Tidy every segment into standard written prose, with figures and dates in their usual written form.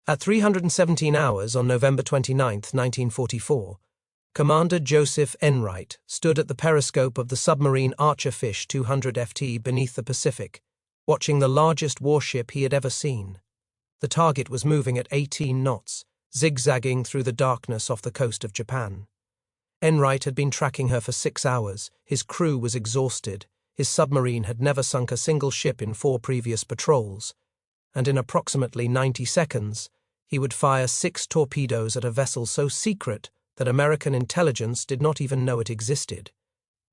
At 317 hours on November 29, 1944, Commander Joseph Enright stood at the periscope of the submarine Archerfish 200 FT beneath the Pacific, watching the largest warship he had ever seen. The target was moving at 18 knots, zigzagging through the darkness off the coast of Japan. Enright had been tracking her for 6 hours, his crew was exhausted, his submarine had never sunk a single ship in 4 previous patrols, and in approximately 90 seconds, he would fire 6 torpedoes at a vessel so secret that American intelligence did not even know it existed.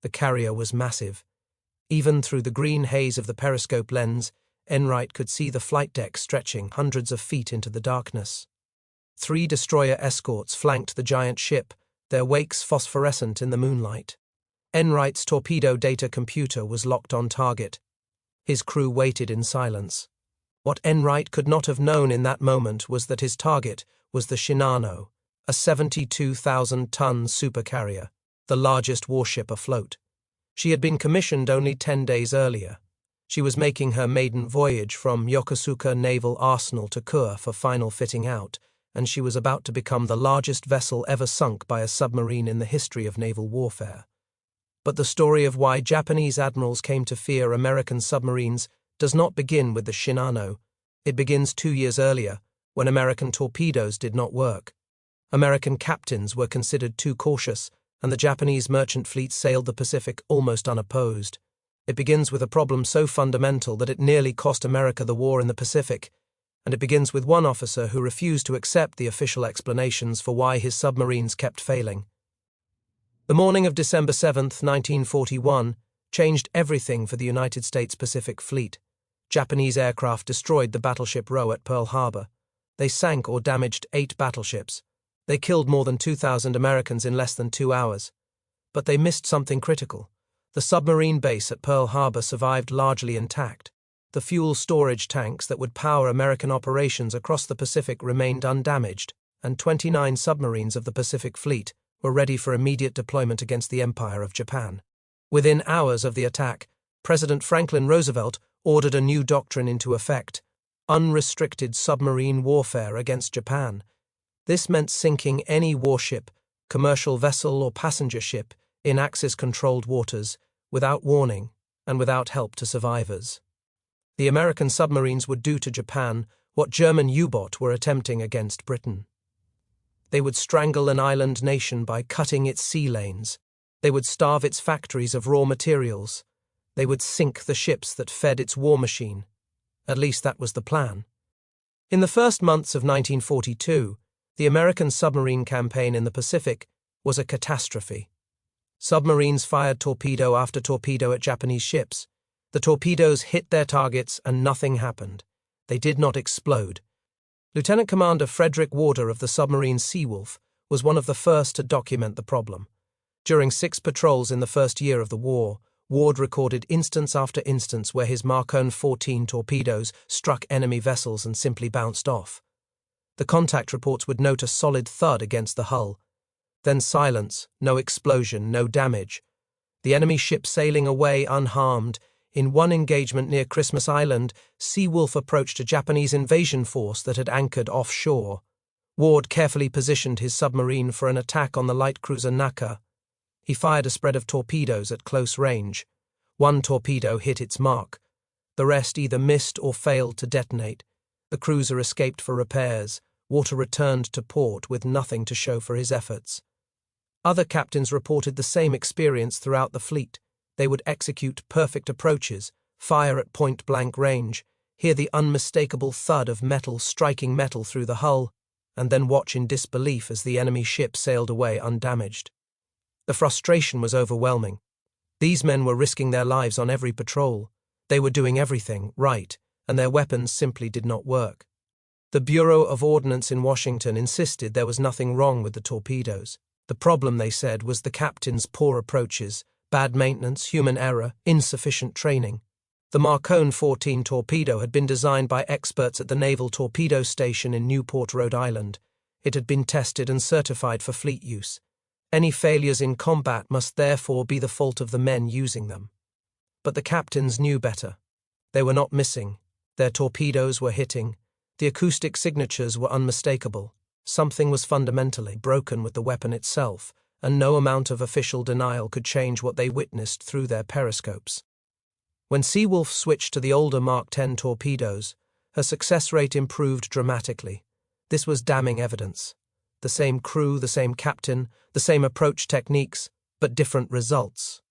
The carrier was massive. Even through the green haze of the periscope lens, Enright could see the flight deck stretching hundreds of feet into the darkness. 3 destroyer escorts flanked the giant ship, their wakes phosphorescent in the moonlight. Enright's torpedo data computer was locked on target. His crew waited in silence. What Enright could not have known in that moment was that his target was the Shinano, a 72,000-ton supercarrier, the largest warship afloat. She had been commissioned only 10 days earlier. She was making her maiden voyage from Yokosuka Naval Arsenal to Kure for final fitting out, and she was about to become the largest vessel ever sunk by a submarine in the history of naval warfare. But the story of why Japanese admirals came to fear American submarines does not begin with the Shinano. It begins 2 years earlier, when American torpedoes did not work. American captains were considered too cautious, and the Japanese merchant fleet sailed the Pacific almost unopposed. It begins with a problem so fundamental that it nearly cost America the war in the Pacific, and it begins with one officer who refused to accept the official explanations for why his submarines kept failing. The morning of December 7, 1941, changed everything for the United States Pacific Fleet. Japanese aircraft destroyed the battleship Roe at Pearl Harbor. They sank or damaged 8 battleships. They killed more than 2,000 Americans in less than 2 hours. But they missed something critical. The submarine base at Pearl Harbor survived largely intact. The fuel storage tanks that would power American operations across the Pacific remained undamaged, and 29 submarines of the Pacific Fleet were ready for immediate deployment against the Empire of Japan. Within hours of the attack, President Franklin Roosevelt ordered a new doctrine into effect: unrestricted submarine warfare against Japan. This meant sinking any warship, commercial vessel or passenger ship in Axis-controlled waters without warning and without help to survivors. The American submarines would do to Japan what German U-boat were attempting against Britain. They would strangle an island nation by cutting its sea lanes. They would starve its factories of raw materials. They would sink the ships that fed its war machine. At least that was the plan. In the first months of 1942, the American submarine campaign in the Pacific was a catastrophe. Submarines fired torpedo after torpedo at Japanese ships. The torpedoes hit their targets and nothing happened. They did not explode. Lieutenant Commander Frederick Warder of the submarine Seawolf was one of the first to document the problem. During 6 patrols in the first year of the war, Ward recorded instance after instance where his Marconi 14 torpedoes struck enemy vessels and simply bounced off. The contact reports would note a solid thud against the hull. Then silence, no explosion, no damage. The enemy ship sailing away unharmed. In one engagement near Christmas Island, Seawolf approached a Japanese invasion force that had anchored offshore. Ward carefully positioned his submarine for an attack on the light cruiser Naka. He fired a spread of torpedoes at close range. 1 torpedo hit its mark. The rest either missed or failed to detonate. The cruiser escaped for repairs. Warder returned to port with nothing to show for his efforts. Other captains reported the same experience throughout the fleet. They would execute perfect approaches, fire at point-blank range, hear the unmistakable thud of metal striking metal through the hull, and then watch in disbelief as the enemy ship sailed away undamaged. The frustration was overwhelming. These men were risking their lives on every patrol. They were doing everything right, and their weapons simply did not work. The Bureau of Ordnance in Washington insisted there was nothing wrong with the torpedoes. The problem, they said, was the captain's poor approaches, bad maintenance, human error, insufficient training. The Marconi 14 torpedo had been designed by experts at the Naval Torpedo Station in Newport, Rhode Island. It had been tested and certified for fleet use. Any failures in combat must therefore be the fault of the men using them. But the captains knew better. They were not missing. Their torpedoes were hitting. The acoustic signatures were unmistakable. Something was fundamentally broken with the weapon itself, and no amount of official denial could change what they witnessed through their periscopes. When Seawolf switched to the older Mark X torpedoes, her success rate improved dramatically. This was damning evidence. The same crew, the same captain, the same approach techniques, but different results.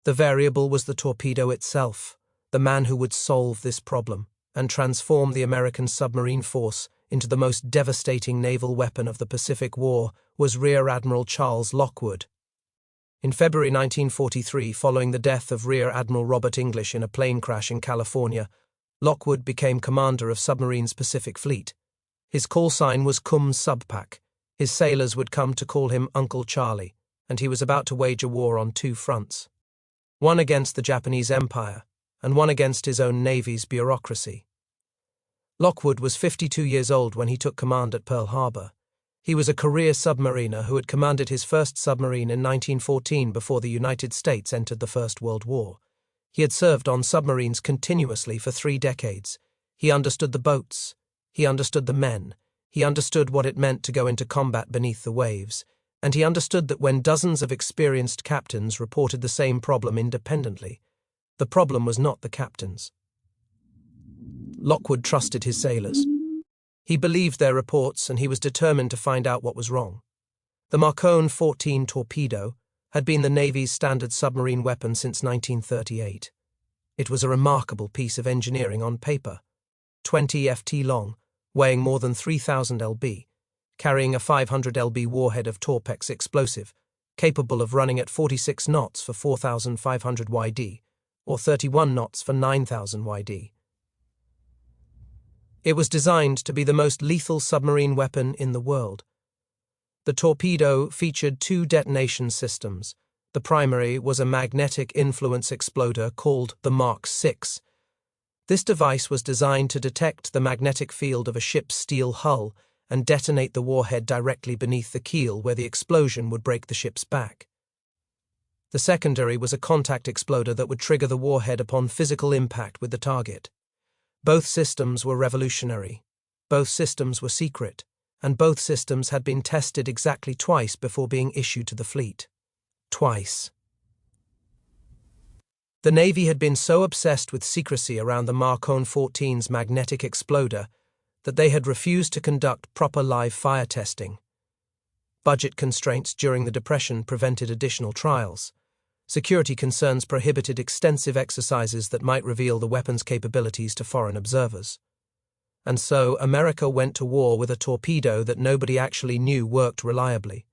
The variable was the torpedo itself, the man who would solve this problem and transform the American submarine force into the most devastating naval weapon of the Pacific War was Rear Admiral Charles Lockwood. In February 1943, following the death of Rear Admiral Robert English in a plane crash in California, Lockwood became commander of Submarines' Pacific Fleet. His call sign was Cum Subpack. His sailors would come to call him Uncle Charlie, and he was about to wage a war on two fronts. One against the Japanese Empire, and one against his own Navy's bureaucracy. Lockwood was 52 years old when he took command at Pearl Harbor. He was a career submariner who had commanded his first submarine in 1914 before the United States entered the First World War. He had served on submarines continuously for 3 decades. He understood the boats. He understood the men. He understood what it meant to go into combat beneath the waves. And he understood that when dozens of experienced captains reported the same problem independently, the problem was not the captains. Lockwood trusted his sailors. He believed their reports, and he was determined to find out what was wrong. The Marconi 14 torpedo had been the Navy's standard submarine weapon since 1938. It was a remarkable piece of engineering on paper. 20 ft long, weighing more than 3,000 lb, carrying a 500 lb warhead of Torpex explosive, capable of running at 46 knots for 4,500 yd, or 31 knots for 9,000 yd. It was designed to be the most lethal submarine weapon in the world. The torpedo featured 2 detonation systems. The primary was a magnetic influence exploder called the Mark VI. This device was designed to detect the magnetic field of a ship's steel hull and detonate the warhead directly beneath the keel where the explosion would break the ship's back. The secondary was a contact exploder that would trigger the warhead upon physical impact with the target. Both systems were revolutionary. Both systems were secret, and both systems had been tested exactly twice before being issued to the fleet. Twice. The Navy had been so obsessed with secrecy around the Marconi 14's magnetic exploder that they had refused to conduct proper live fire testing. Budget constraints during the Depression prevented additional trials. Security concerns prohibited extensive exercises that might reveal the weapon's capabilities to foreign observers. And so America went to war with a torpedo that nobody actually knew worked reliably.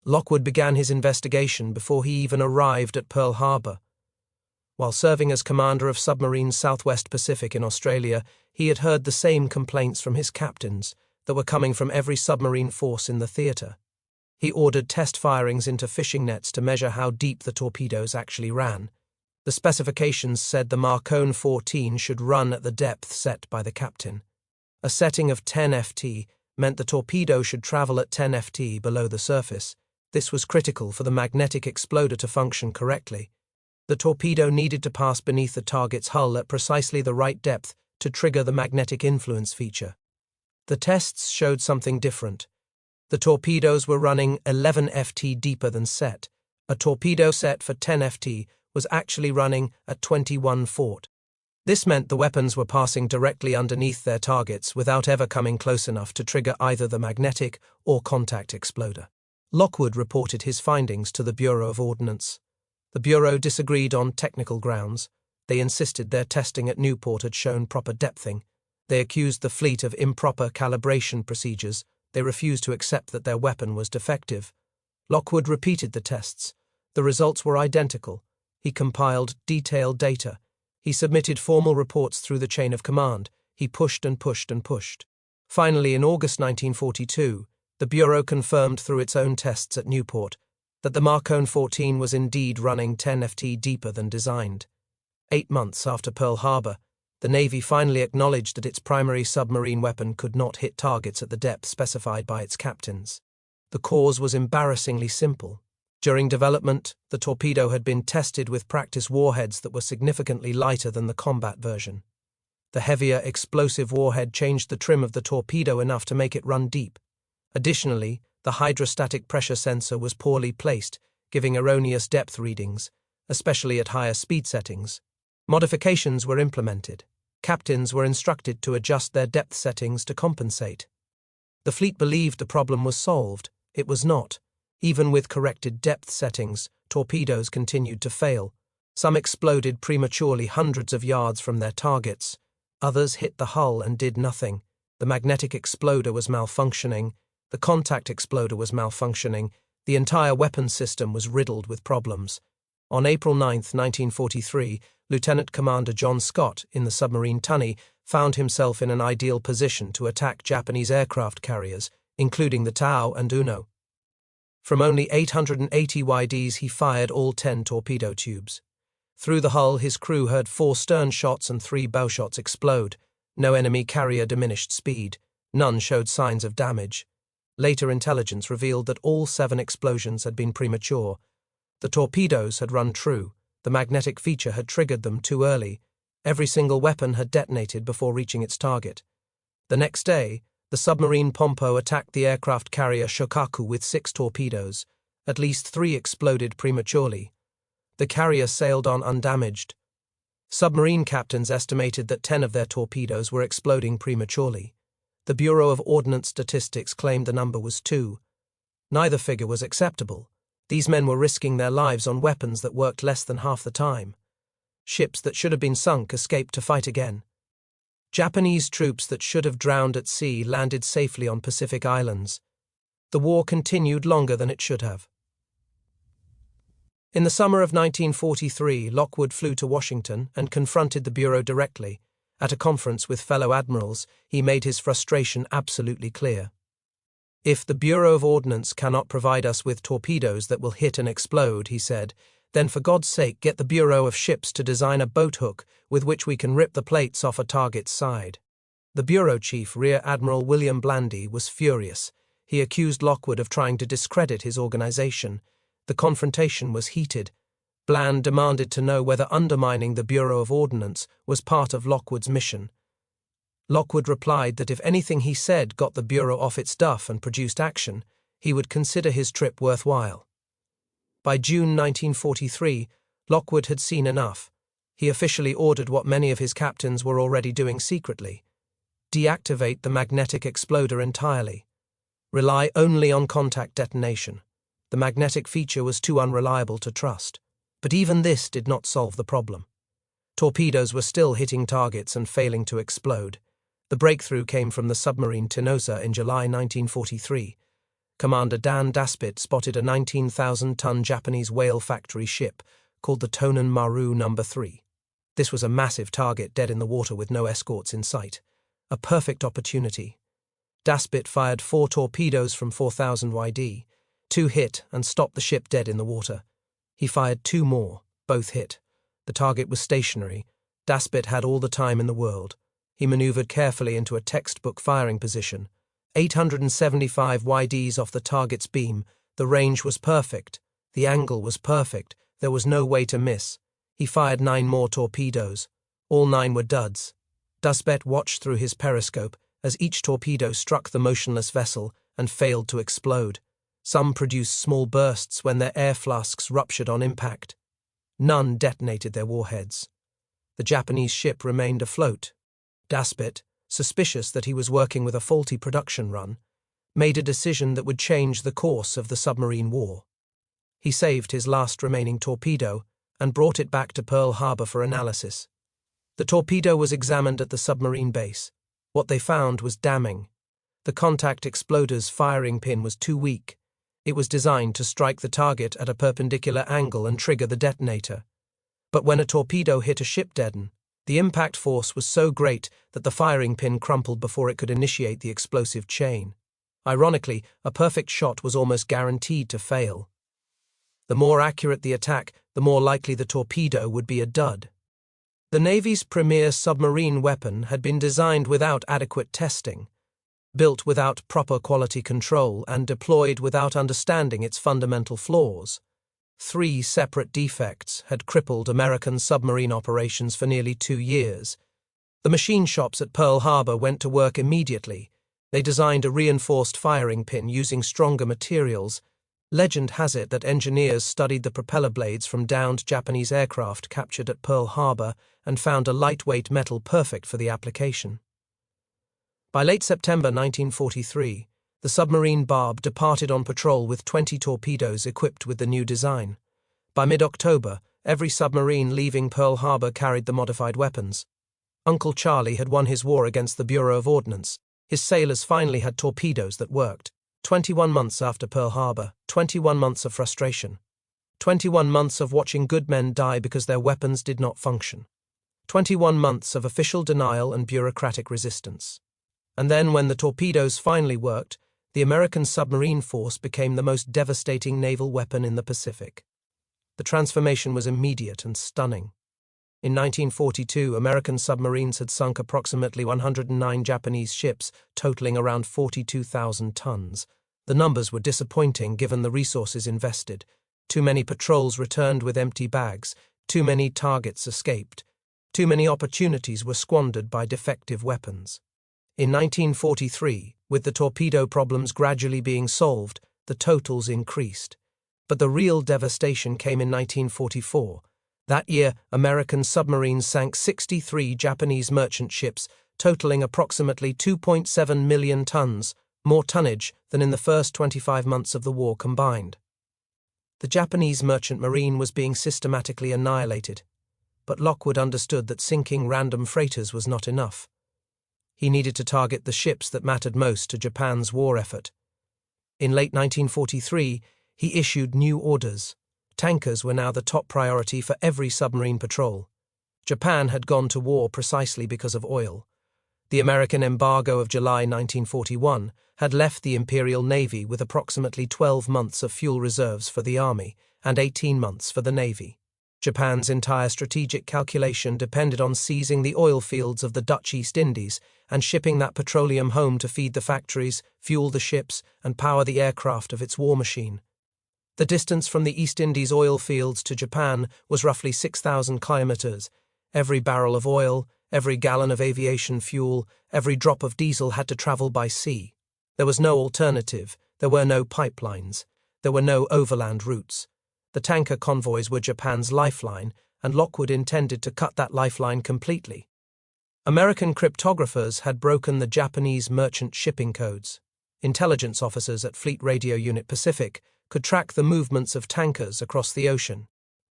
Lockwood began his investigation before he even arrived at Pearl Harbor. While serving as commander of Submarines Southwest Pacific in Australia, he had heard the same complaints from his captains that were coming from every submarine force in the theater. He ordered test firings into fishing nets to measure how deep the torpedoes actually ran. The specifications said the Marconi 14 should run at the depth set by the captain. A setting of 10 ft meant the torpedo should travel at 10 ft below the surface. This was critical for the magnetic exploder to function correctly. The torpedo needed to pass beneath the target's hull at precisely the right depth to trigger the magnetic influence feature. The tests showed something different. The torpedoes were running 11 ft deeper than set. A torpedo set for 10 ft was actually running at 21 ft. This meant the weapons were passing directly underneath their targets without ever coming close enough to trigger either the magnetic or contact exploder. Lockwood reported his findings to the Bureau of Ordnance. The Bureau disagreed on technical grounds. They insisted their testing at Newport had shown proper depthing. They accused the fleet of improper calibration procedures. They refused to accept that their weapon was defective. Lockwood repeated the tests. The results were identical. He compiled detailed data. He submitted formal reports through the chain of command. He pushed and pushed and pushed. Finally, in August 1942, the Bureau confirmed through its own tests at Newport that the Marconi 14 was indeed running 10 ft deeper than designed. 8 months after Pearl Harbor, the Navy finally acknowledged that its primary submarine weapon could not hit targets at the depth specified by its captains. The cause was embarrassingly simple. During development, the torpedo had been tested with practice warheads that were significantly lighter than the combat version. The heavier, explosive warhead changed the trim of the torpedo enough to make it run deep. Additionally, the hydrostatic pressure sensor was poorly placed, giving erroneous depth readings, especially at higher speed settings. Modifications were implemented. Captains were instructed to adjust their depth settings to compensate. The fleet believed the problem was solved. It was not. Even with corrected depth settings, torpedoes continued to fail. Some exploded prematurely hundreds of yards from their targets. Others hit the hull and did nothing. The magnetic exploder was malfunctioning. The contact exploder was malfunctioning. The entire weapons system was riddled with problems. On April 9, 1943, Lieutenant Commander John Scott, in the submarine Tunny, found himself in an ideal position to attack Japanese aircraft carriers, including the Taihō and Uno. From only 880 YDs, he fired all 10 torpedo tubes. Through the hull, his crew heard 4 stern shots and 3 bow shots explode. No enemy carrier diminished speed. None showed signs of damage. Later intelligence revealed that all 7 explosions had been premature. The torpedoes had run true. The magnetic feature had triggered them too early. Every single weapon had detonated before reaching its target. The next day, the submarine Pompo attacked the aircraft carrier Shōkaku with 6 torpedoes. At least 3 exploded prematurely. The carrier sailed on undamaged. Submarine captains estimated that 10 of their torpedoes were exploding prematurely. The Bureau of Ordnance Statistics claimed the number was 2. Neither figure was acceptable. These men were risking their lives on weapons that worked less than half the time. Ships that should have been sunk escaped to fight again. Japanese troops that should have drowned at sea landed safely on Pacific islands. The war continued longer than it should have. In the summer of 1943, Lockwood flew to Washington and confronted the Bureau directly. At a conference with fellow admirals, he made his frustration absolutely clear. "If the Bureau of Ordnance cannot provide us with torpedoes that will hit and explode," he said, "then for God's sake get the Bureau of Ships to design a boat hook with which we can rip the plates off a target's side." The Bureau Chief, Rear Admiral William Blandy, was furious. He accused Lockwood of trying to discredit his organization. The confrontation was heated. Bland demanded to know whether undermining the Bureau of Ordnance was part of Lockwood's mission. Lockwood replied that if anything he said got the Bureau off its duff and produced action, he would consider his trip worthwhile. By June 1943, Lockwood had seen enough. He officially ordered what many of his captains were already doing secretly: deactivate the magnetic exploder entirely. Rely only on contact detonation. The magnetic feature was too unreliable to trust. But even this did not solve the problem. Torpedoes were still hitting targets and failing to explode. The breakthrough came from the submarine Tinosa in July 1943. Commander Dan Daspit spotted a 19,000-ton Japanese whale factory ship called the Tonan Maru No. 3. This was a massive target dead in the water with no escorts in sight. A perfect opportunity. Daspit fired 4 torpedoes from 4,000 YD. 2 hit and stopped the ship dead in the water. He fired 2 more, both hit. The target was stationary. Daspit had all the time in the world. He maneuvered carefully into a textbook firing position. 875 YDs off the target's beam. The range was perfect. The angle was perfect. There was no way to miss. He fired 9 more torpedoes. All 9 were duds. Daspit watched through his periscope as each torpedo struck the motionless vessel and failed to explode. Some produced small bursts when their air flasks ruptured on impact. None detonated their warheads. The Japanese ship remained afloat. Daspit, suspicious that he was working with a faulty production run, made a decision that would change the course of the submarine war. He saved his last remaining torpedo and brought it back to Pearl Harbor for analysis. The torpedo was examined at the submarine base. What they found was damning. The contact exploder's firing pin was too weak. It was designed to strike the target at a perpendicular angle and trigger the detonator. But when a torpedo hit a ship deaden, the impact force was so great that the firing pin crumpled before it could initiate the explosive chain. Ironically, a perfect shot was almost guaranteed to fail. The more accurate the attack, the more likely the torpedo would be a dud. The Navy's premier submarine weapon had been designed without adequate testing, built without proper quality control, and deployed without understanding its fundamental flaws. 3 separate defects had crippled American submarine operations for nearly 2 years. The machine shops at Pearl Harbor went to work immediately. They designed a reinforced firing pin using stronger materials. Legend has it that engineers studied the propeller blades from downed Japanese aircraft captured at Pearl Harbor and found a lightweight metal perfect for the application. By late September 1943, the submarine Barb departed on patrol with 20 torpedoes equipped with the new design. By mid-October, every submarine leaving Pearl Harbor carried the modified weapons. Uncle Charlie had won his war against the Bureau of Ordnance. His sailors finally had torpedoes that worked. 21 months after Pearl Harbor, 21 months of frustration. 21 months of watching good men die because their weapons did not function. 21 months of official denial and bureaucratic resistance. And then, when the torpedoes finally worked, the American submarine force became the most devastating naval weapon in the Pacific. The transformation was immediate and stunning. In 1942, American submarines had sunk approximately 109 Japanese ships, totaling around 42,000 tons. The numbers were disappointing given the resources invested. Too many patrols returned with empty bags, too many targets escaped, too many opportunities were squandered by defective weapons. In 1943, with the torpedo problems gradually being solved, the totals increased. But the real devastation came in 1944. That year, American submarines sank 63 Japanese merchant ships, totaling approximately 2.7 million tons, more tonnage than in the first 25 months of the war combined. The Japanese merchant marine was being systematically annihilated, but Lockwood understood that sinking random freighters was not enough. He needed to target the ships that mattered most to Japan's war effort. In late 1943, he issued new orders. Tankers were now the top priority for every submarine patrol. Japan had gone to war precisely because of oil. The American embargo of July 1941 had left the Imperial Navy with approximately 12 months of fuel reserves for the Army and 18 months for the Navy. Japan's entire strategic calculation depended on seizing the oil fields of the Dutch East Indies and shipping that petroleum home to feed the factories, fuel the ships, and power the aircraft of its war machine. The distance from the East Indies oil fields to Japan was roughly 6,000 kilometers. Every barrel of oil, every gallon of aviation fuel, every drop of diesel had to travel by sea. There was no alternative. There were no pipelines. There were no overland routes. The tanker convoys were Japan's lifeline, and Lockwood intended to cut that lifeline completely. American cryptographers had broken the Japanese merchant shipping codes. Intelligence officers at Fleet Radio Unit Pacific could track the movements of tankers across the ocean.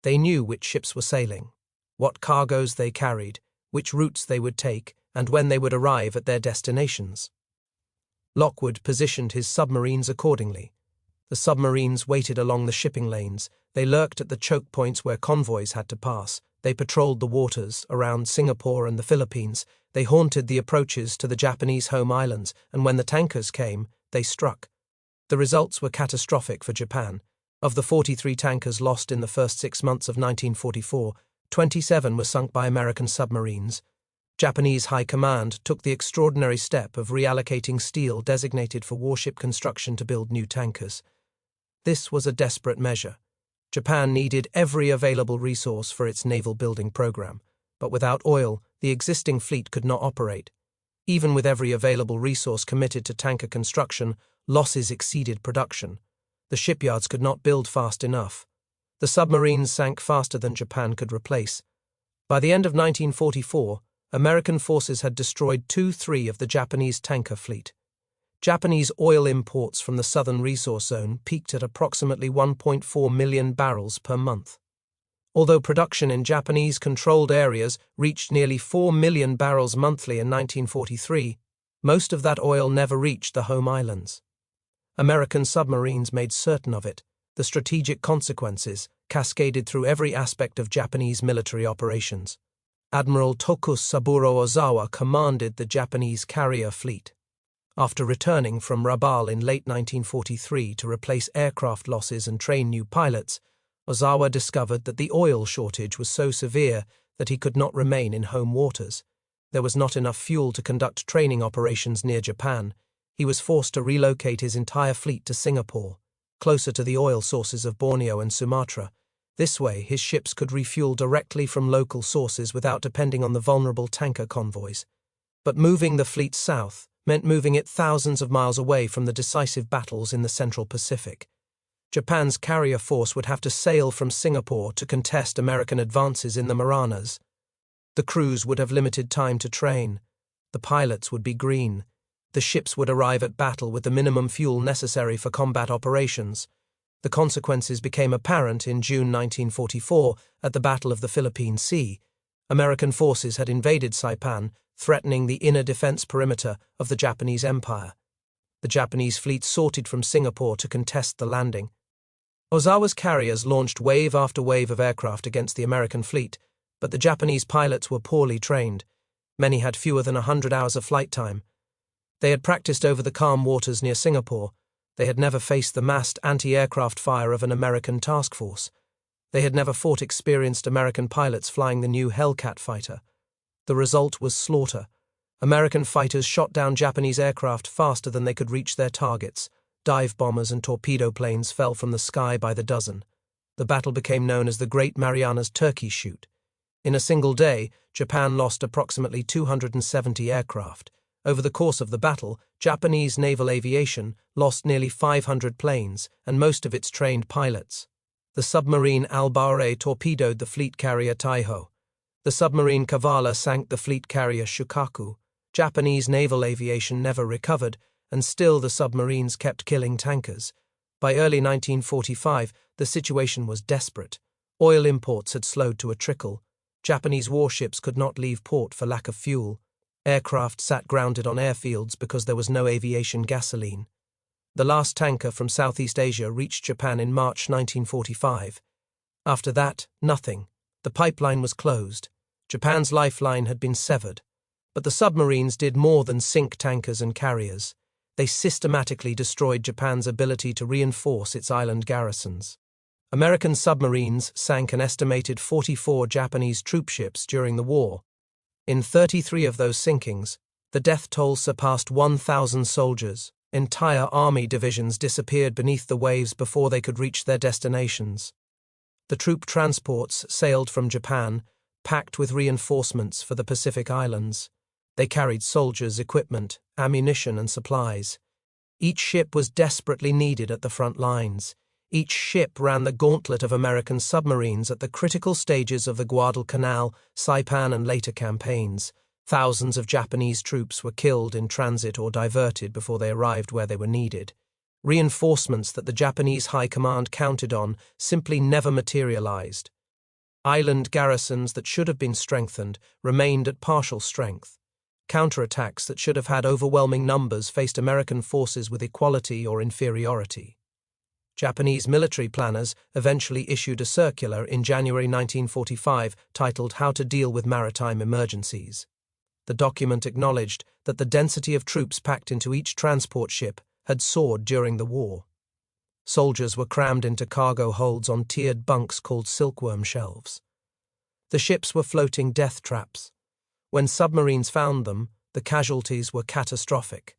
They knew which ships were sailing, what cargoes they carried, which routes they would take, and when they would arrive at their destinations. Lockwood positioned his submarines accordingly. The submarines waited along the shipping lanes. They lurked at the choke points where convoys had to pass. They patrolled the waters around Singapore and the Philippines. They haunted the approaches to the Japanese home islands, and when the tankers came, they struck. The results were catastrophic for Japan. Of the 43 tankers lost in the first 6 months of 1944, 27 were sunk by American submarines. Japanese High Command took the extraordinary step of reallocating steel designated for warship construction to build new tankers. This was a desperate measure. Japan needed every available resource for its naval building program, but without oil, the existing fleet could not operate. Even with every available resource committed to tanker construction, losses exceeded production. The shipyards could not build fast enough. The submarines sank faster than Japan could replace. By the end of 1944, American forces had destroyed 2/3 of the Japanese tanker fleet. Japanese oil imports from the southern resource zone peaked at approximately 1.4 million barrels per month. Although production in Japanese-controlled areas reached nearly 4 million barrels monthly in 1943, most of that oil never reached the home islands. American submarines made certain of it. The strategic consequences cascaded through every aspect of Japanese military operations. Admiral Tokusaburo Ozawa commanded the Japanese carrier fleet. After returning from Rabaul in late 1943 to replace aircraft losses and train new pilots, Ozawa discovered that the oil shortage was so severe that he could not remain in home waters. There was not enough fuel to conduct training operations near Japan. He was forced to relocate his entire fleet to Singapore, closer to the oil sources of Borneo and Sumatra. This way, his ships could refuel directly from local sources without depending on the vulnerable tanker convoys. But moving the fleet south meant moving it thousands of miles away from the decisive battles in the Central Pacific. Japan's carrier force would have to sail from Singapore to contest American advances in the Marianas. The crews would have limited time to train. The pilots would be green. The ships would arrive at battle with the minimum fuel necessary for combat operations. The consequences became apparent in June 1944 at the Battle of the Philippine Sea. American forces had invaded Saipan, threatening the inner defense perimeter of the Japanese Empire. The Japanese fleet sorted from Singapore to contest the landing. Ozawa's carriers launched wave after wave of aircraft against the American fleet, but the Japanese pilots were poorly trained. Many had fewer than 100 hours of flight time. They had practiced over the calm waters near Singapore. They had never faced the massed anti-aircraft fire of an American task force. They had never fought experienced American pilots flying the new Hellcat fighter. The result was slaughter. American fighters shot down Japanese aircraft faster than they could reach their targets. Dive bombers and torpedo planes fell from the sky by the dozen. The battle became known as the Great Marianas Turkey Shoot. In a single day, Japan lost approximately 270 aircraft. Over the course of the battle, Japanese naval aviation lost nearly 500 planes and most of its trained pilots. The submarine Albare torpedoed the fleet carrier Taihō. The submarine Kavala sank the fleet carrier Shōkaku. Japanese naval aviation never recovered, and still the submarines kept killing tankers. By early 1945, the situation was desperate. Oil imports had slowed to a trickle. Japanese warships could not leave port for lack of fuel. Aircraft sat grounded on airfields because there was no aviation gasoline. The last tanker from Southeast Asia reached Japan in March 1945. After that, nothing. The pipeline was closed. Japan's lifeline had been severed. But the submarines did more than sink tankers and carriers. They systematically destroyed Japan's ability to reinforce its island garrisons. American submarines sank an estimated 44 Japanese troopships during the war. In 33 of those sinkings, the death toll surpassed 1,000 soldiers. Entire army divisions disappeared beneath the waves before they could reach their destinations. The troop transports sailed from Japan, packed with reinforcements for the Pacific Islands. They carried soldiers, equipment, ammunition, and supplies. Each ship was desperately needed at the front lines. Each ship ran the gauntlet of American submarines at the critical stages of the Guadalcanal, Saipan, and later campaigns. Thousands of Japanese troops were killed in transit or diverted before they arrived where they were needed. Reinforcements that the Japanese High Command counted on simply never materialized. Island garrisons that should have been strengthened remained at partial strength. Counterattacks that should have had overwhelming numbers faced American forces with equality or inferiority. Japanese military planners eventually issued a circular in January 1945 titled How to Deal with Maritime Emergencies. The document acknowledged that the density of troops packed into each transport ship had soared during the war. Soldiers were crammed into cargo holds on tiered bunks called silkworm shelves. The ships were floating death traps. When submarines found them, the casualties were catastrophic.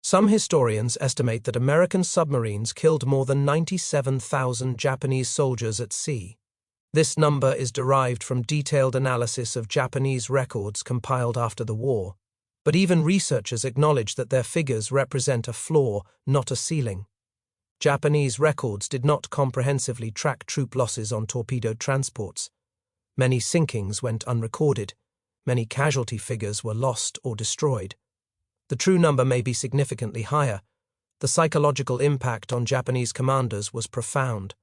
Some historians estimate that American submarines killed more than 97,000 Japanese soldiers at sea. This number is derived from detailed analysis of Japanese records compiled after the war, but even researchers acknowledge that their figures represent a floor, not a ceiling. Japanese records did not comprehensively track troop losses on torpedoed transports. Many sinkings went unrecorded. Many casualty figures were lost or destroyed. The true number may be significantly higher. The psychological impact on Japanese commanders was profound.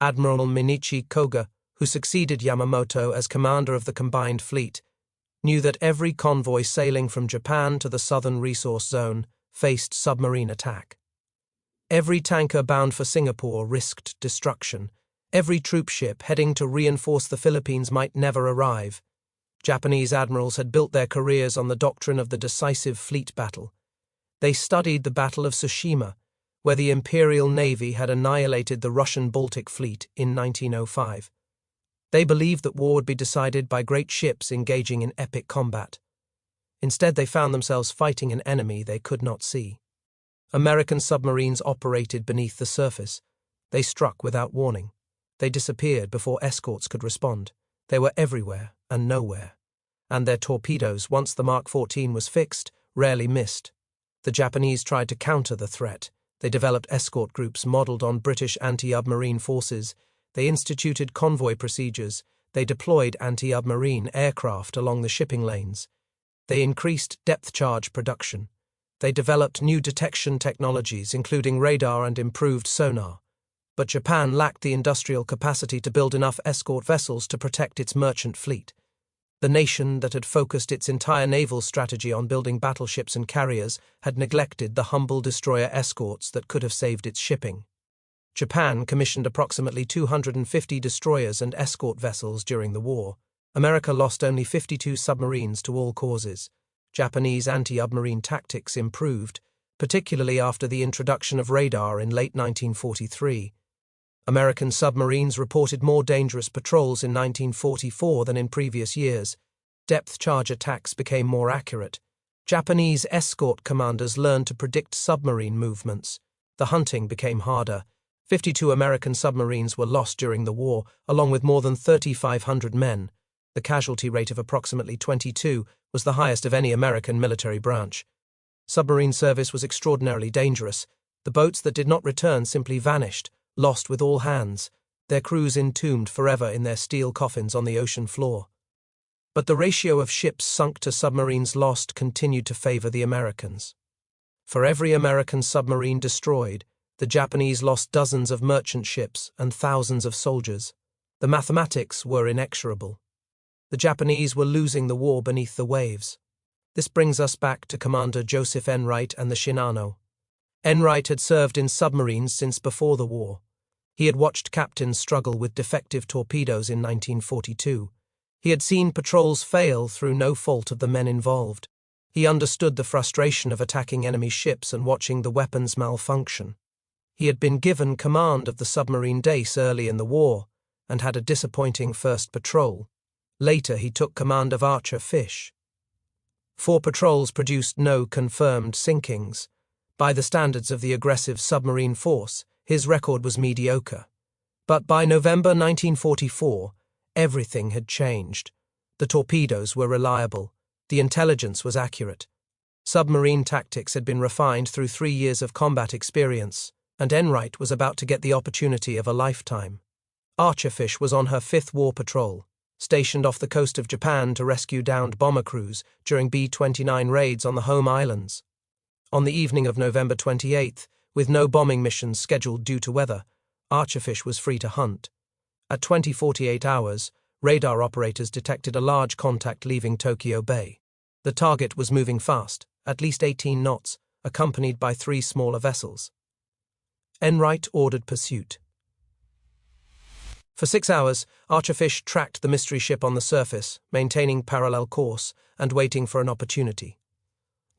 Admiral Minichi Koga, who succeeded Yamamoto as commander of the combined fleet, knew that every convoy sailing from Japan to the southern resource zone faced submarine attack. Every tanker bound for Singapore risked destruction. Every troop ship heading to reinforce the Philippines might never arrive. Japanese admirals had built their careers on the doctrine of the decisive fleet battle. They studied the Battle of Tsushima, where the Imperial Navy had annihilated the Russian Baltic Fleet in 1905. They believed that war would be decided by great ships engaging in epic combat. Instead, they found themselves fighting an enemy they could not see. American submarines operated beneath the surface. They struck without warning. They disappeared before escorts could respond. They were everywhere and nowhere. And their torpedoes, once the Mark 14 was fixed, rarely missed. The Japanese tried to counter the threat. They developed escort groups modeled on British anti-submarine forces. They instituted convoy procedures. They deployed anti-submarine aircraft along the shipping lanes. They increased depth charge production. They developed new detection technologies, including radar and improved sonar. But Japan lacked the industrial capacity to build enough escort vessels to protect its merchant fleet. The nation that had focused its entire naval strategy on building battleships and carriers had neglected the humble destroyer escorts that could have saved its shipping. Japan commissioned approximately 250 destroyers and escort vessels during the war. America lost only 52 submarines to all causes. Japanese anti-submarine tactics improved, particularly after the introduction of radar in late 1943. American submarines reported more dangerous patrols in 1944 than in previous years. Depth charge attacks became more accurate. Japanese escort commanders learned to predict submarine movements. The hunting became harder. 52 American submarines were lost during the war, along with more than 3,500 men. The casualty rate of approximately 22 was the highest of any American military branch. Submarine service was extraordinarily dangerous. The boats that did not return simply vanished, lost with all hands, their crews entombed forever in their steel coffins on the ocean floor. But the ratio of ships sunk to submarines lost continued to favor the Americans. For every American submarine destroyed, the Japanese lost dozens of merchant ships and thousands of soldiers. The mathematics were inexorable. The Japanese were losing the war beneath the waves. This brings us back to Commander Joseph Enright and the Shinano. Enright had served in submarines since before the war. He had watched captains struggle with defective torpedoes in 1942. He had seen patrols fail through no fault of the men involved. He understood the frustration of attacking enemy ships and watching the weapons malfunction. He had been given command of the submarine Dace early in the war and had a disappointing first patrol. Later, he took command of Archer Fish. 4 patrols produced no confirmed sinkings. By the standards of the aggressive submarine force, his record was mediocre. But by November 1944, everything had changed. The torpedoes were reliable. The intelligence was accurate. Submarine tactics had been refined through 3 years of combat experience, and Enright was about to get the opportunity of a lifetime. Archerfish was on her 5th war patrol, stationed off the coast of Japan to rescue downed bomber crews during B-29 raids on the home islands. On the evening of November 28th, with no bombing missions scheduled due to weather, Archerfish was free to hunt. At 20:48 hours, radar operators detected a large contact leaving Tokyo Bay. The target was moving fast, at least 18 knots, accompanied by 3 smaller vessels. Enright ordered pursuit. For 6 hours, Archerfish tracked the mystery ship on the surface, maintaining parallel course and waiting for an opportunity.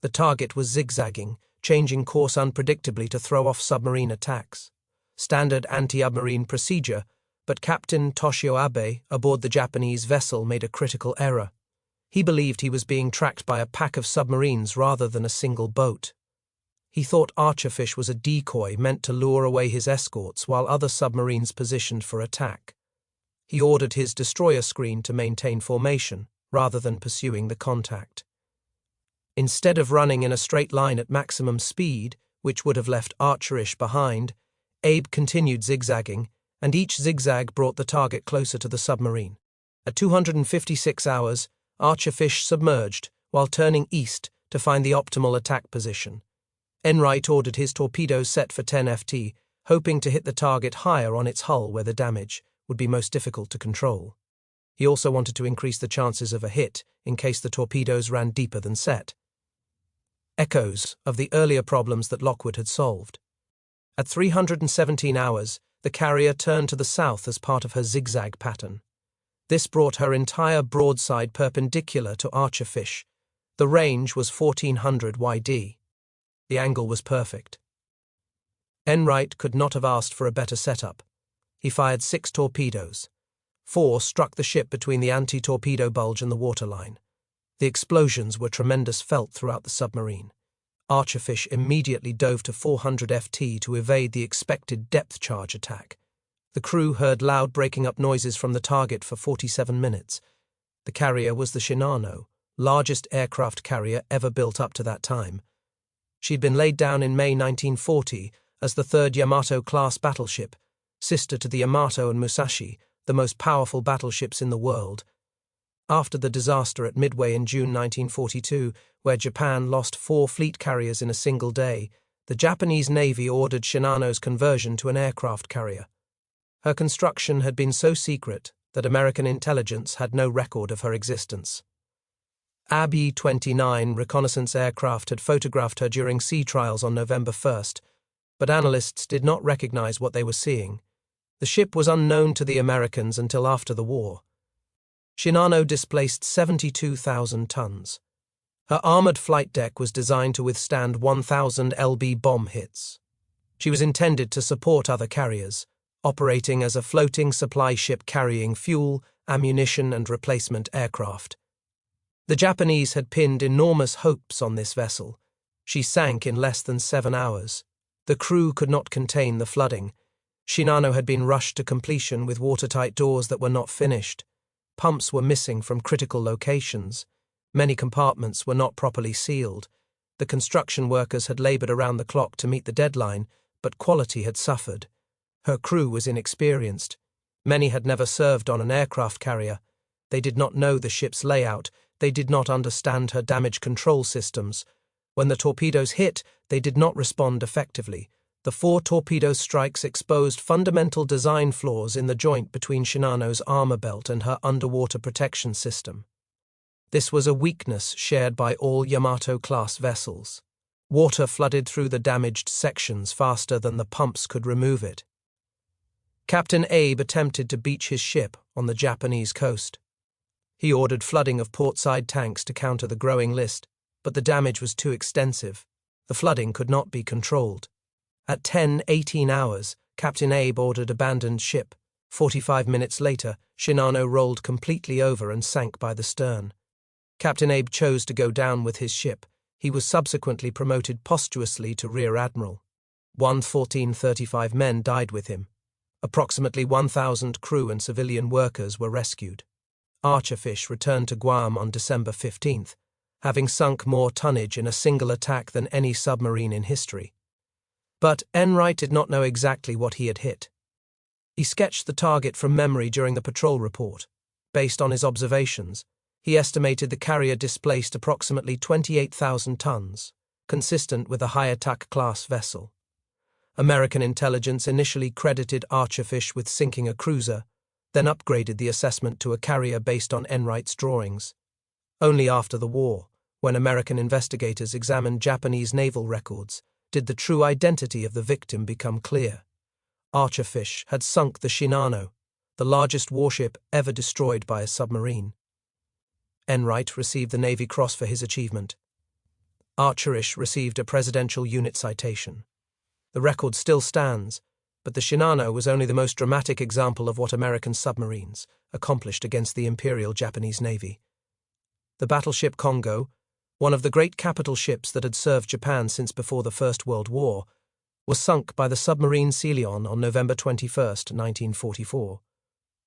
The target was zigzagging, changing course unpredictably to throw off submarine attacks. Standard anti-submarine procedure, but Captain Toshio Abe aboard the Japanese vessel made a critical error. He believed he was being tracked by a pack of submarines rather than a single boat. He thought Archerfish was a decoy meant to lure away his escorts while other submarines positioned for attack. He ordered his destroyer screen to maintain formation, rather than pursuing the contact. Instead of running in a straight line at maximum speed, which would have left Archerish behind, Abe continued zigzagging, and each zigzag brought the target closer to the submarine. At 256 hours, Archerfish submerged, while turning east to find the optimal attack position. Enright ordered his torpedoes set for 10 FT, hoping to hit the target higher on its hull where the damage would be most difficult to control. He also wanted to increase the chances of a hit in case the torpedoes ran deeper than set. Echoes of the earlier problems that Lockwood had solved. At 317 hours, the carrier turned to the south as part of her zigzag pattern. This brought her entire broadside perpendicular to Archerfish. The range was 1400 YD. The angle was perfect. Enright could not have asked for a better setup. He fired 6 torpedoes. 4 struck the ship between the anti-torpedo bulge and the waterline. The explosions were tremendous, felt throughout the submarine. Archerfish immediately dove to 400 FT to evade the expected depth charge attack. The crew heard loud breaking-up noises from the target for 47 minutes. The carrier was the Shinano, largest aircraft carrier ever built up to that time. She'd been laid down in May 1940 as the third Yamato-class battleship, sister to the Yamato and Musashi, the most powerful battleships in the world. After the disaster at Midway in June 1942, where Japan lost 4 fleet carriers in a single day, the Japanese Navy ordered Shinano's conversion to an aircraft carrier. Her construction had been so secret that American intelligence had no record of her existence. AB-29 reconnaissance aircraft had photographed her during sea trials on November 1st, but analysts did not recognize what they were seeing. The ship was unknown to the Americans until after the war. Shinano displaced 72,000 tons. Her armored flight deck was designed to withstand 1,000 lb bomb hits. She was intended to support other carriers, operating as a floating supply ship carrying fuel, ammunition, and replacement aircraft. The Japanese had pinned enormous hopes on this vessel. She sank in less than 7 hours. The crew could not contain the flooding. Shinano had been rushed to completion with watertight doors that were not finished. Pumps were missing from critical locations. Many compartments were not properly sealed. The construction workers had labored around the clock to meet the deadline, but quality had suffered. Her crew was inexperienced. Many had never served on an aircraft carrier. They did not know the ship's layout. They did not understand her damage control systems. When the torpedoes hit, they did not respond effectively. The 4 torpedo strikes exposed fundamental design flaws in the joint between Shinano's armor belt and her underwater protection system. This was a weakness shared by all Yamato-class vessels. Water flooded through the damaged sections faster than the pumps could remove it. Captain Abe attempted to beach his ship on the Japanese coast. He ordered flooding of portside tanks to counter the growing list, but the damage was too extensive. The flooding could not be controlled. At 10:18 hours, Captain Abe ordered abandoned ship. 45 minutes later, Shinano rolled completely over and sank by the stern. Captain Abe chose to go down with his ship. He was subsequently promoted posthumously to Rear Admiral. 1,435 men died with him. Approximately 1,000 crew and civilian workers were rescued. Archerfish returned to Guam on December 15th, having sunk more tonnage in a single attack than any submarine in history. But Enright did not know exactly what he had hit. He sketched the target from memory during the patrol report. Based on his observations, he estimated the carrier displaced approximately 28,000 tons, consistent with a high-attack class vessel. American intelligence initially credited Archerfish with sinking a cruiser, then upgraded the assessment to a carrier based on Enright's drawings. Only after the war, when American investigators examined Japanese naval records, did the true identity of the victim become clear. Archerfish had sunk the Shinano, the largest warship ever destroyed by a submarine. Enright received the Navy Cross for his achievement. Archerfish received a Presidential Unit Citation. The record still stands, but the Shinano was only the most dramatic example of what American submarines accomplished against the Imperial Japanese Navy. The battleship Kongo, one of the great capital ships that had served Japan since before the First World War, was sunk by the submarine Seleon on November 21, 1944.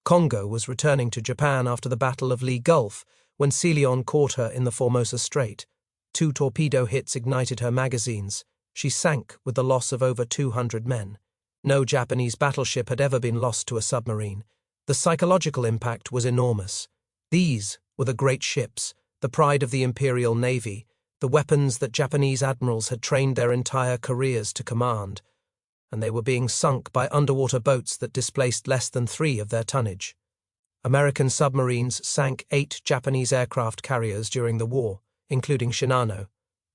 Kongo was returning to Japan after the Battle of Lee Gulf when Seleon caught her in the Formosa Strait. 2 torpedo hits ignited her magazines. She sank with the loss of over 200 men. No Japanese battleship had ever been lost to a submarine. The psychological impact was enormous. These were the great ships, the pride of the Imperial Navy, the weapons that Japanese admirals had trained their entire careers to command, and they were being sunk by underwater boats that displaced less than 3 of their tonnage. American submarines sank 8 Japanese aircraft carriers during the war, including Shinano.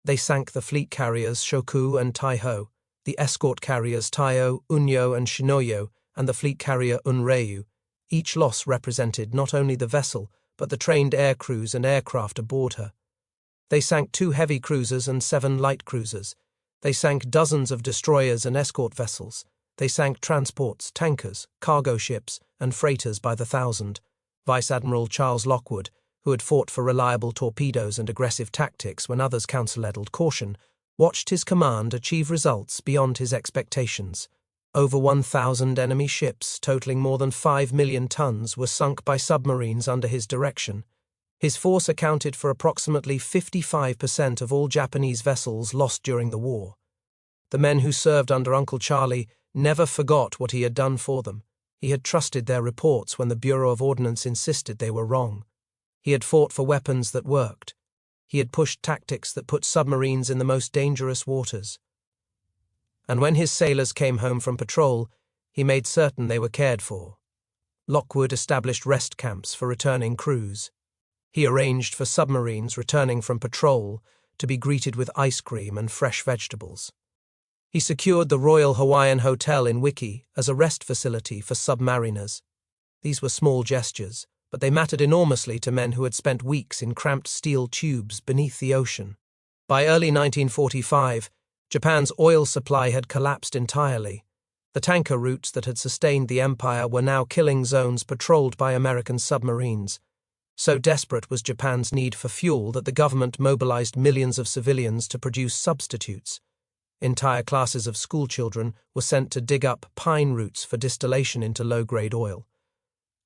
They sank the fleet carriers Shōkaku and taihō, the escort carriers Taihō, Unyo, and Shinoyo, and the fleet carrier Unryu. Each loss represented not only the vessel, but the trained air crews and aircraft aboard her. They sank 2 heavy cruisers and 7 light cruisers. They sank dozens of destroyers and escort vessels. They sank transports, tankers, cargo ships, and freighters by the thousand. Vice Admiral Charles Lockwood, who had fought for reliable torpedoes and aggressive tactics when others counsel-edled caution, watched his command achieve results beyond his expectations. Over 1,000 enemy ships, totaling more than 5 million tons, were sunk by submarines under his direction. His force accounted for approximately 55% of all Japanese vessels lost during the war. The men who served under Uncle Charlie never forgot what he had done for them. He had trusted their reports when the Bureau of Ordnance insisted they were wrong. He had fought for weapons that worked. He had pushed tactics that put submarines in the most dangerous waters. And when his sailors came home from patrol, he made certain they were cared for. Lockwood established rest camps for returning crews. He arranged for submarines returning from patrol to be greeted with ice cream and fresh vegetables. He secured the Royal Hawaiian Hotel in Wiki as a rest facility for submariners. These were small gestures, but they mattered enormously to men who had spent weeks in cramped steel tubes beneath the ocean. By early 1945, Japan's oil supply had collapsed entirely. The tanker routes that had sustained the empire were now killing zones patrolled by American submarines. So desperate was Japan's need for fuel that the government mobilized millions of civilians to produce substitutes. Entire classes of schoolchildren were sent to dig up pine roots for distillation into low-grade oil.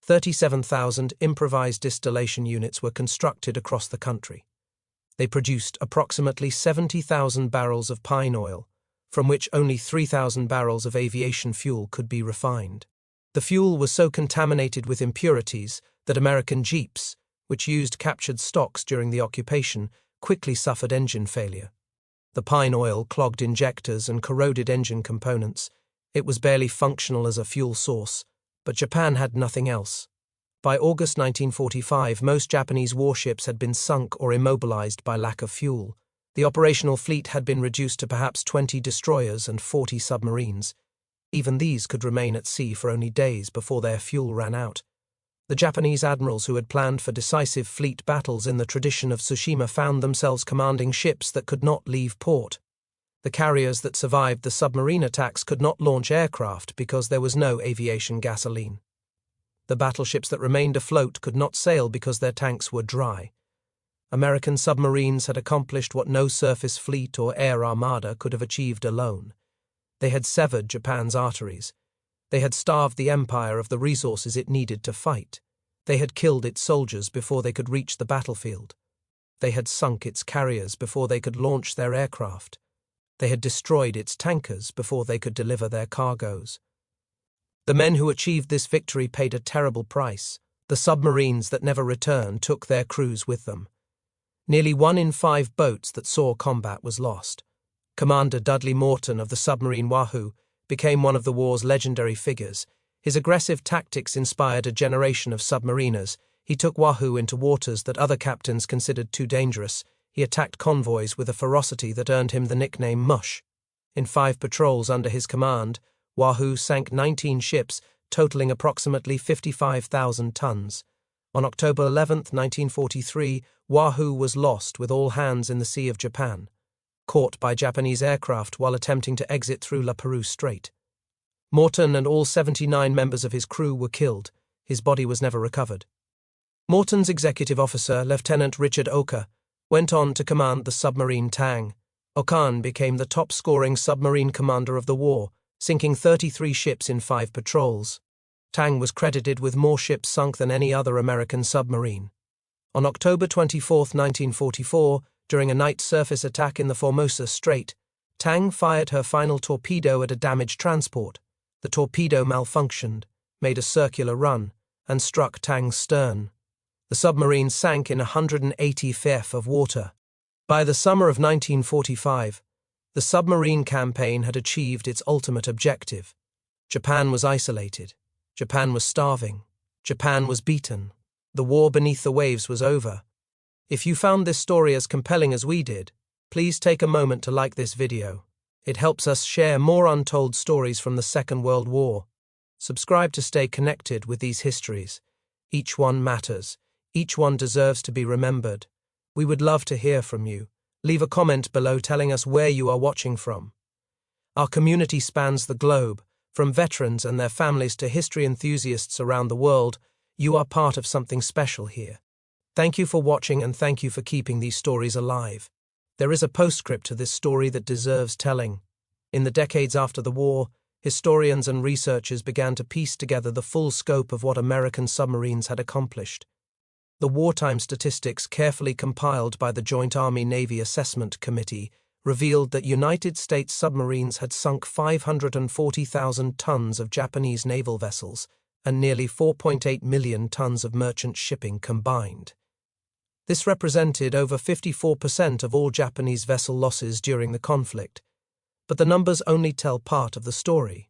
37,000 improvised distillation units were constructed across the country. They produced approximately 70,000 barrels of pine oil, from which only 3,000 barrels of aviation fuel could be refined. The fuel was so contaminated with impurities that American jeeps, which used captured stocks during the occupation, quickly suffered engine failure. The pine oil clogged injectors and corroded engine components. It was barely functional as a fuel source, but Japan had nothing else. By August 1945, most Japanese warships had been sunk or immobilized by lack of fuel. The operational fleet had been reduced to perhaps 20 destroyers and 40 submarines. Even these could remain at sea for only days before their fuel ran out. The Japanese admirals who had planned for decisive fleet battles in the tradition of Tsushima found themselves commanding ships that could not leave port. The carriers that survived the submarine attacks could not launch aircraft because there was no aviation gasoline. The battleships that remained afloat could not sail because their tanks were dry. American submarines had accomplished what no surface fleet or air armada could have achieved alone. They had severed Japan's arteries. They had starved the empire of the resources it needed to fight. They had killed its soldiers before they could reach the battlefield. They had sunk its carriers before they could launch their aircraft. They had destroyed its tankers before they could deliver their cargoes. The men who achieved this victory paid a terrible price. The submarines that never returned took their crews with them. Nearly 1 in 5 boats that saw combat was lost. Commander Dudley Morton of the submarine Wahoo became one of the war's legendary figures. His aggressive tactics inspired a generation of submariners. He took Wahoo into waters that other captains considered too dangerous. He attacked convoys with a ferocity that earned him the nickname Mush. In 5 patrols under his command, Wahoo sank 19 ships, totaling approximately 55,000 tons. On October 11, 1943, Wahoo was lost with all hands in the Sea of Japan, caught by Japanese aircraft while attempting to exit through La Perouse Strait. Morton and all 79 members of his crew were killed. His body was never recovered. Morton's executive officer, Lieutenant Richard Oka, went on to command the submarine Tang. Okan became the top-scoring submarine commander of the war, sinking 33 ships in 5 patrols. Tang was credited with more ships sunk than any other American submarine. On October 24, 1944, during a night surface attack in the Formosa Strait, Tang fired her final torpedo at a damaged transport. The torpedo malfunctioned, made a circular run, and struck Tang's stern. The submarine sank in 180 feet of water. By the summer of 1945, the submarine campaign had achieved its ultimate objective. Japan was isolated. Japan was starving. Japan was beaten. The war beneath the waves was over. If you found this story as compelling as we did, please take a moment to like this video. It helps us share more untold stories from the Second World War. Subscribe to stay connected with these histories. Each one matters. Each one deserves to be remembered. We would love to hear from you. Leave a comment below telling us where you are watching from. Our community spans the globe, from veterans and their families to history enthusiasts around the world. You are part of something special here. Thank you for watching and thank you for keeping these stories alive. There is a postscript to this story that deserves telling. In the decades after the war, historians and researchers began to piece together the full scope of what American submarines had accomplished. The wartime statistics carefully compiled by the Joint Army-Navy Assessment Committee revealed that United States submarines had sunk 540,000 tons of Japanese naval vessels and nearly 4.8 million tons of merchant shipping combined. This represented over 54% of all Japanese vessel losses during the conflict. But the numbers only tell part of the story.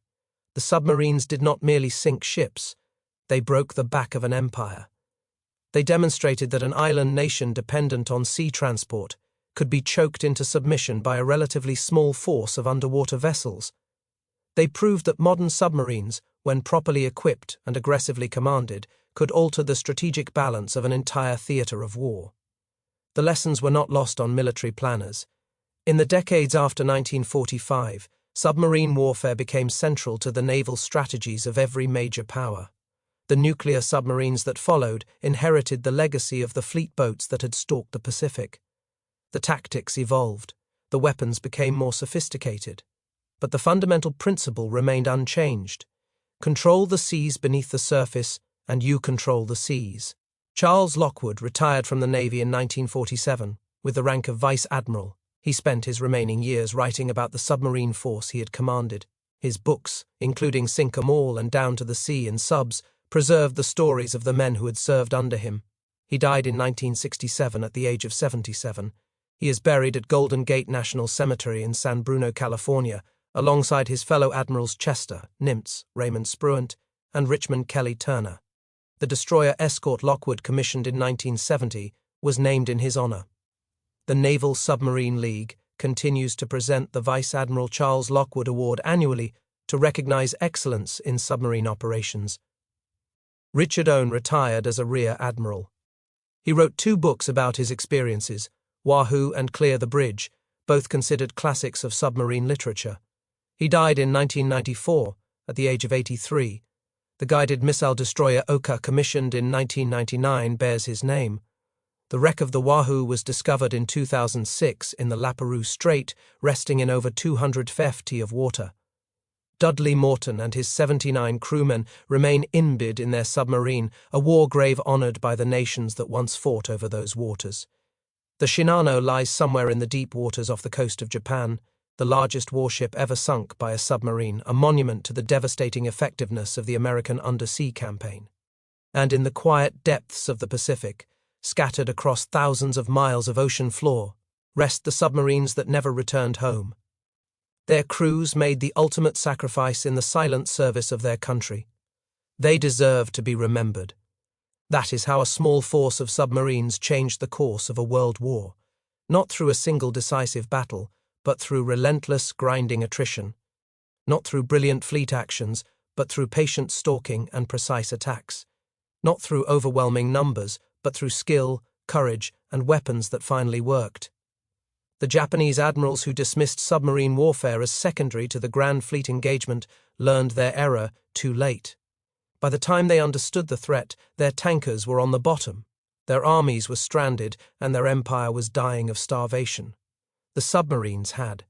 The submarines did not merely sink ships, they broke the back of an empire. They demonstrated that an island nation dependent on sea transport could be choked into submission by a relatively small force of underwater vessels. They proved that modern submarines, when properly equipped and aggressively commanded, could alter the strategic balance of an entire theater of war. The lessons were not lost on military planners. In the decades after 1945, submarine warfare became central to the naval strategies of every major power. The nuclear submarines that followed inherited the legacy of the fleet boats that had stalked the Pacific. The tactics evolved, the weapons became more sophisticated, but the fundamental principle remained unchanged. Control the seas beneath the surface, and you control the seas. Charles Lockwood retired from the Navy in 1947 with the rank of Vice Admiral. He spent his remaining years writing about the submarine force he had commanded. His books, including Sink 'em All and Down to the Sea in Subs, preserved the stories of the men who had served under him. He died in 1967 at the age of 77. He is buried at Golden Gate National Cemetery in San Bruno, California, alongside his fellow admirals Chester, Nimitz, Raymond Spruant, and Richmond Kelly Turner. The destroyer escort Lockwood commissioned in 1970 was named in his honor. The Naval Submarine League continues to present the Vice Admiral Charles Lockwood Award annually to recognize excellence in submarine operations. Richard Owen retired as a Rear Admiral. He wrote 2 books about his experiences, Wahoo and Clear the Bridge, both considered classics of submarine literature. He died in 1994 at the age of 83. The guided missile destroyer Oka, commissioned in 1999, bears his name. The wreck of the Wahoo was discovered in 2006 in the Laperouse Strait, resting in over 200 ft of water. Dudley Morton and his 79 crewmen remain imbedded in their submarine, a war grave honored by the nations that once fought over those waters. The Shinano lies somewhere in the deep waters off the coast of Japan, the largest warship ever sunk by a submarine, a monument to the devastating effectiveness of the American undersea campaign. And in the quiet depths of the Pacific, scattered across thousands of miles of ocean floor, rest the submarines that never returned home. Their crews made the ultimate sacrifice in the silent service of their country. They deserve to be remembered. That is how a small force of submarines changed the course of a world war, not through a single decisive battle, but through relentless, grinding attrition. Not through brilliant fleet actions, but through patient stalking and precise attacks. Not through overwhelming numbers, but through skill, courage, and weapons that finally worked. The Japanese admirals who dismissed submarine warfare as secondary to the Grand Fleet engagement learned their error too late. By the time they understood the threat, their tankers were on the bottom. Their armies were stranded, and their empire was dying of starvation. The submarines had.